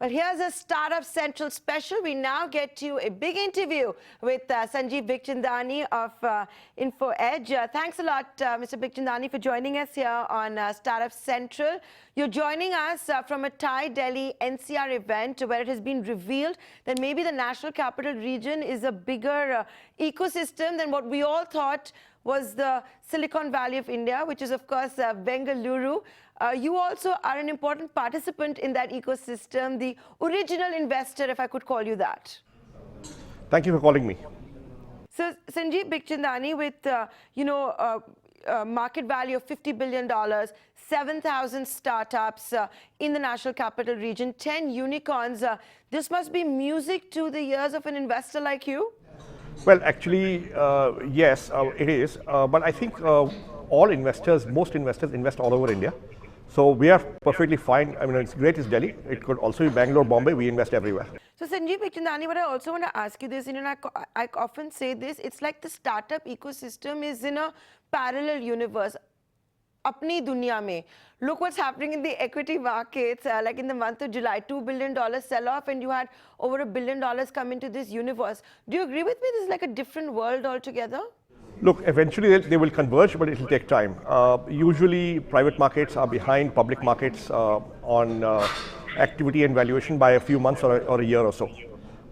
Well, here's a Startup Central special. We now get to a big interview with Sanjeev Bikhchandani of Info Edge. Thanks a lot, Mr. Bikhchandani, for joining us here on Startup Central. You're joining us from a Thai Delhi-NCR event where it has been revealed that maybe the National Capital Region is a bigger ecosystem than what we all thought was the Silicon Valley of India, which is, of course, Bengaluru. You also are an important participant in that ecosystem, the original investor, if I could call you that. Thank you for calling me. So, Sanjeev Bikhchandani, with market value of $50 billion, 7,000 startups in the National Capital Region, 10 unicorns, this must be music to the ears of an investor like you? Well, actually, yes, it is. But I think all investors, most investors invest all over India. So we are perfectly fine. I mean, it's great, it's Delhi. It could also be Bangalore, Bombay. We invest everywhere. So Sanjeev Bikhchandani, but I also want to ask you this, I often say this, it's like the startup ecosystem is in a parallel universe. Apni dunya mein. Look what's happening in the equity markets. Like in the month of July, $2 billion sell-off, and you had over $1 billion come into this universe. Do you agree with me? This is like a different world altogether? Look, eventually they will converge, but it will take time. Usually, private markets are behind public markets on activity and valuation by a few months or a year or so.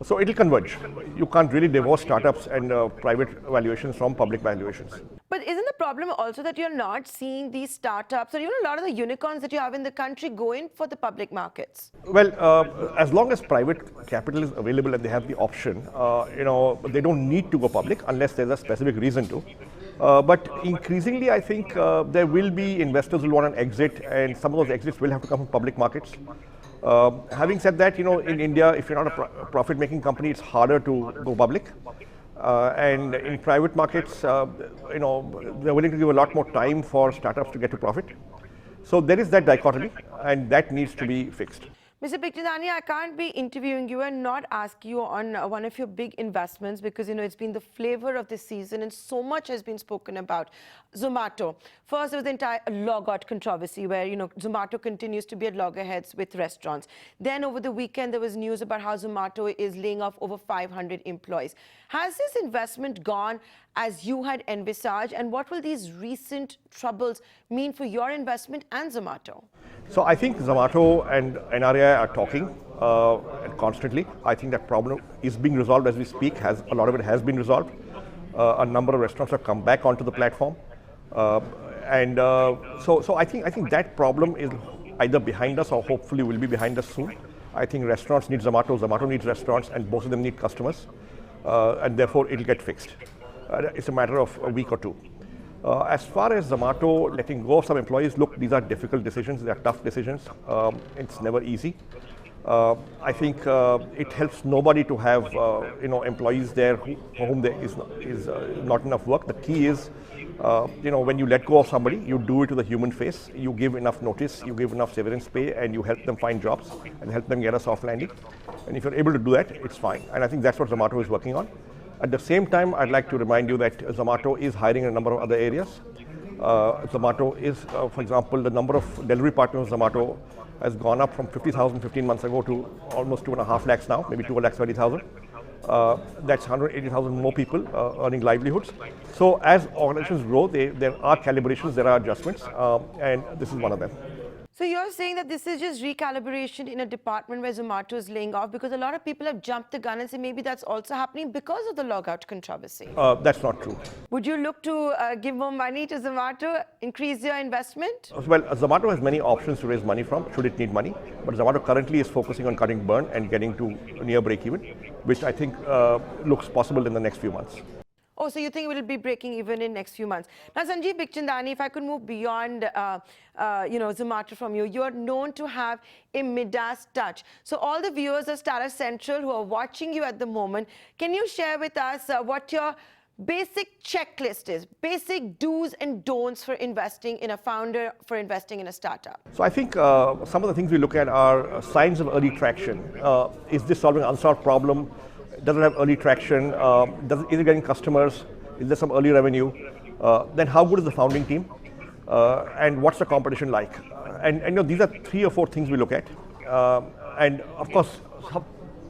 So it will converge. You can't really divorce startups and private valuations from public valuations. But isn't the problem also that you're not seeing these startups or even a lot of the unicorns that you have in the country go in for the public markets? Well, as long as private capital is available and they have the option, they don't need to go public unless there's a specific reason to. But increasingly, I think there will be investors who will want an exit, and some of those exits will have to come from public markets. Having said that, in India, if you're not a profit-making company, it's harder to go public. And in private markets, they're willing to give a lot more time for startups to get to profit. So there is that dichotomy, and that needs to be fixed. Mr. Bikhchandani, I can't be interviewing you and not ask you on one of your big investments because, it's been the flavor of this season and so much has been spoken about. Zomato. First, there was the entire logout controversy where, Zomato continues to be at loggerheads with restaurants. Then over the weekend, there was news about how Zomato is laying off over 500 employees. Has this investment gone as you had envisaged, and what will these recent troubles mean for your investment and Zomato? So I think Zomato and NRAI are talking constantly. I think that problem is being resolved as we speak. A lot of it has been resolved. A number of restaurants have come back onto the platform. So I think that problem is either behind us or hopefully will be behind us soon. I think restaurants need Zomato, Zomato needs restaurants, and both of them need customers. And therefore, it'll get fixed. It's a matter of a week or two. As far as Zomato letting go of some employees, look, these are difficult decisions. They are tough decisions. It's never easy. I think it helps nobody to have employees there for whom there is not enough work. The key is, when you let go of somebody, you do it with a human face. You give enough notice, you give enough severance pay, and you help them find jobs and help them get a soft landing. And if you're able to do that, it's fine. And I think that's what Zomato is working on. At the same time, I'd like to remind you that Zomato is hiring in a number of other areas. Zomato is, for example, the number of delivery partners of Zomato has gone up from 50,000 15 months ago to almost 2.5 lakhs now, maybe 2,30,000. That's 180,000 more people earning livelihoods. So as organizations grow, there are calibrations, there are adjustments, and this is one of them. So you're saying that this is just recalibration in a department where Zomato is laying off, because a lot of people have jumped the gun and say maybe that's also happening because of the logout controversy. That's not true. Would you look to give more money to Zomato, increase your investment? Well, Zomato has many options to raise money from, should it need money. But Zomato currently is focusing on cutting burn and getting to near break-even, which I think looks possible in the next few months. Oh, so you think it will be breaking even in next few months. Now, Sanjeev Bikhchandani, if I could move beyond, Zomato from you, you're known to have a Midas touch. So all the viewers of Startup Central who are watching you at the moment, can you share with us what your basic checklist is, basic do's and don'ts for investing in a founder, for investing in a startup? So I think some of the things we look at are signs of early traction. Is this solving an unsolved problem? Does it have early traction? Is it getting customers? Is there some early revenue? Then how good is the founding team? And what's the competition like? And these are 3 or 4 things we look at. And of course,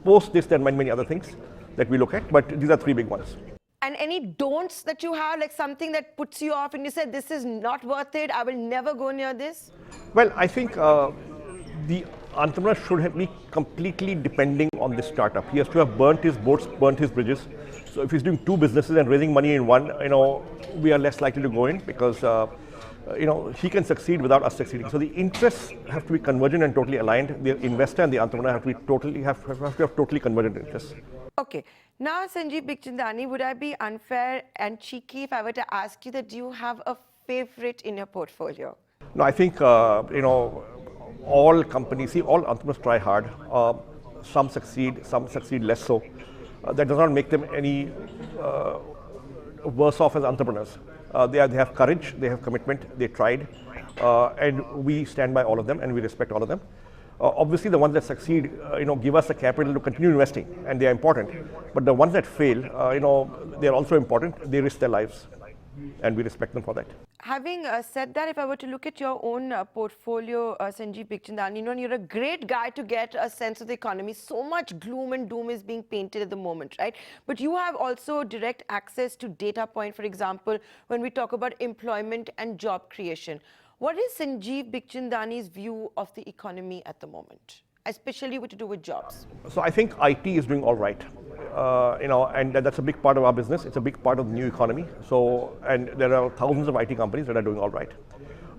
post this, there are many other things that we look at, but these are three big ones. And any don'ts that you have, like something that puts you off and you said, this is not worth it, I will never go near this? Well, I think the entrepreneur should be completely depending on this startup. He has to have burnt his boats, burnt his bridges. So if he's doing two businesses and raising money in one, we are less likely to go in because he can succeed without us succeeding. So the interests have to be convergent and totally aligned. The investor and the entrepreneur have to be have totally convergent interests. Okay. Now, Sanjeev Bikhchandani, would I be unfair and cheeky if I were to ask you that do you have a favorite in your portfolio? No, I think, all companies, all entrepreneurs try hard. Some succeed less so. That does not make them any worse off as entrepreneurs. They have courage, they have commitment, they tried, and we stand by all of them and we respect all of them. Obviously, the ones that succeed, give us the capital to continue investing, and they are important. But the ones that fail, they are also important. They risk their lives, and we respect them for that. Having said that, if I were to look at your own portfolio, Sanjeev Bikhchandani, you're a great guy to get a sense of the economy. So much gloom and doom is being painted at the moment, right? But you have also direct access to data point, for example, when we talk about employment and job creation. What is Sanjeev Bikhchandani's view of the economy at the moment, especially to do with jobs? So I think IT is doing all right, and that's a big part of our business. It's a big part of the new economy. So, and there are thousands of IT companies that are doing all right.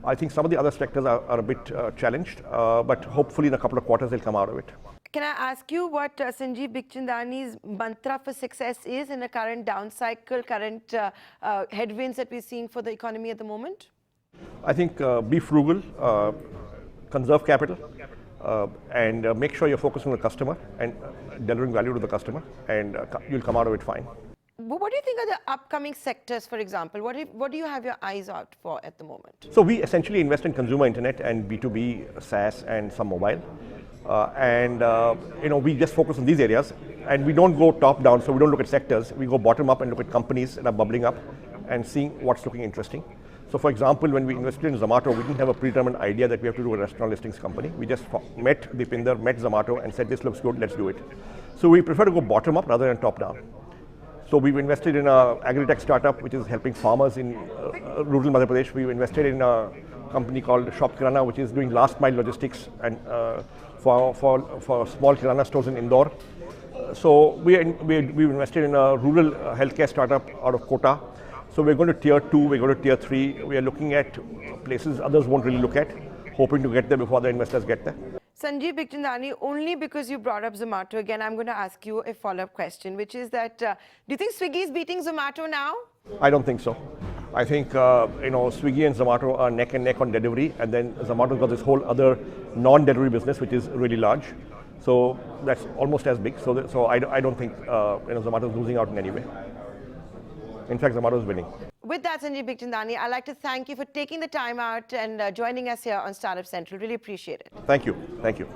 I think some of the other sectors are a bit challenged, but hopefully in a couple of quarters they'll come out of it. Can I ask you what Sanjeev Bikhchandani's mantra for success is in a current down cycle, current headwinds that we're seeing for the economy at the moment? I think be frugal, conserve capital, and make sure you're focused on the customer and delivering value to the customer, and you'll come out of it fine. What do you think are the upcoming sectors, for example? What do you have your eyes out for at the moment? So we essentially invest in consumer internet and B2B SaaS and some mobile. We just focus on these areas, and we don't go top down, so we don't look at sectors. We go bottom up and look at companies that are bubbling up and seeing what's looking interesting. So for example, when we invested in Zomato, we didn't have a predetermined idea that we have to do a restaurant listings company. We just met Deepinder, met Zomato and said, this looks good, let's do it. So we prefer to go bottom up rather than top down. So we've invested in an agri-tech startup which is helping farmers in rural Madhya Pradesh. We've invested in a company called Shop Kirana, which is doing last mile logistics and for small Kirana stores in Indore. So we've invested in a rural healthcare startup out of Kota. So we're going to tier 2, we're going to tier 3. We are looking at places others won't really look at, hoping to get there before the investors get there. Sanjeev Bikhchandani, only because you brought up Zomato again, I'm going to ask you a follow-up question, which is that, do you think Swiggy is beating Zomato now? I don't think so. I think, Swiggy and Zomato are neck and neck on delivery, and then Zomato's got this whole other non-delivery business, which is really large. So that's almost as big. So I don't think, Zomato's losing out in any way. In fact, Zomato is winning. With that, Sanjeev Bikhchandani, I'd like to thank you for taking the time out and joining us here on Startup Central. Really appreciate it. Thank you. Thank you.